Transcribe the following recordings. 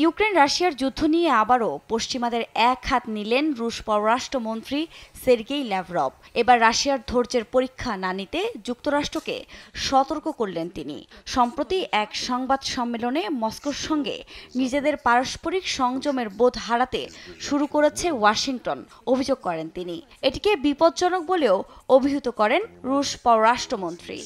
Ukraine রাশিয়ার যুদ্ধ নিয়ে আবারও পশ্চিমাদের এক হাত নিলেন রুশ পররাষ্ট্রমন্ত্রী সের্গেই ল্যাভরভ। এবার রাশিয়ার ধৈর্যের পরীক্ষা না নিতে যুক্তরাষ্ট্রকে সতর্ক করলেন তিনি। সম্প্রতি এক সংবাদ সম্মেলনে মস্কোর সঙ্গে নিজেদের পারস্পরিক সংযমের বোধ হারাতে শুরু করেছে ওয়াশিংটন অভিযোগ করেন তিনি। এটিকে বিপজ্জনক বলেও অভিহিত করেন রুশ পররাষ্ট্রমন্ত্রী।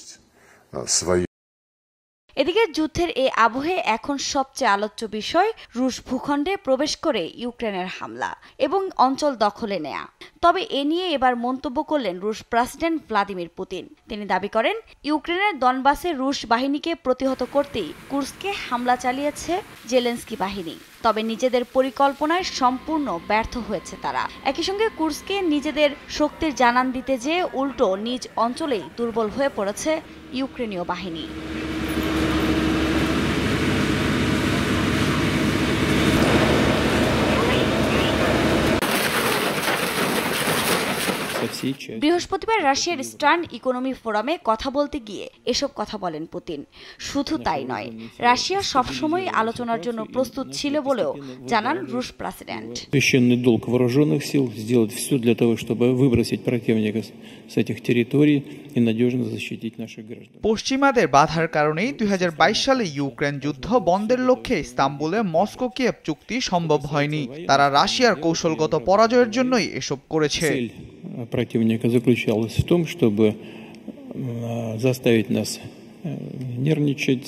এদিকে যুদ্ধের এই আবহে এখন সবচেয়ে আলোচ্য বিষয় রুশ ভূখণ্ডে প্রবেশ করে ইউক্রেনের হামলা এবং অঞ্চল দখলে নেয়া। তবে এ নিয়ে এবার মন্তব্য করলেন রুশ প্রেসিডেন্ট ভ্লাদিমির পুতিন। তিনি দাবি করেন, ইউক্রেনের দনবাসে রুশ বাহিনীকে প্রতিহত করতেই কুর্স্কে হামলা চালিয়েছে জেলেনস্কি বাহিনী। তবে নিজেদের পরিকল্পনায় সম্পূর্ণ ব্যর্থ হয়েছে তারা। একই সঙ্গে কুর্স্কে নিজেদের শক্তির জানান দিতে যেয়ে উল্টো নিজ অঞ্চলেই দুর্বল হয়ে পড়েছে ইউক্রেনীয় বাহিনী। বৃহস্পতিবার রাশিয়ার স্টার্ন ইকোনমি ফোরামে কথা বলতে গিয়ে এসব কথা বলেন পুতিন। শুধু তাই নয়, রাশিয়া সবসময় আলোচনার জন্য প্রস্তুত ছিল বলেও জানান রুশ প্রেসিডেন্ট। পশ্চিমাদের বাধার কারণেই 2022 সালে ইউক্রেন যুদ্ধ বন্ধের লক্ষ্যে ইস্তাম্বুলে মস্কো কিয়েভ চুক্তি সম্ভব হয়নি। তারা রাশিয়ার কৌশলগত পরাজয়ের জন্যই এসব করেছে। Противника заключалась в том, чтобы заставить нас нервничать,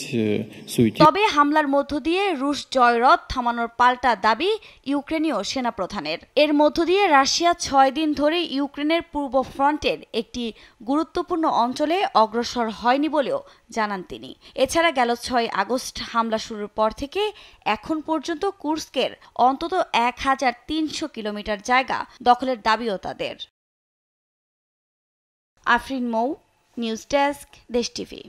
суетиться. তবে হামলার মধ্য দিয়ে রুশ জয়রথ থামানোর পাল্টা দাবি ইউক্রেনীয় সেনাপ্রধানের। এর মধ্য দিয়ে রাশিয়া 6 দিন ধরে ইউক্রেনের পূর্ব ফ্রন্টের একটি গুরুত্বপূর্ণ অঞ্চলে অগ্রসর হয়নি বলেও জানান তিনি। এছাড়া গেল 6 আগস্ট হামলা শুরুর পর থেকে এখন পর্যন্ত কুর্স্কের অন্তত 1300 কিলোমিটার জায়গা দখলের দাবিও তাদের। আফরিন মৌ, নিউজ ডেস্ক, দেশ টিভি।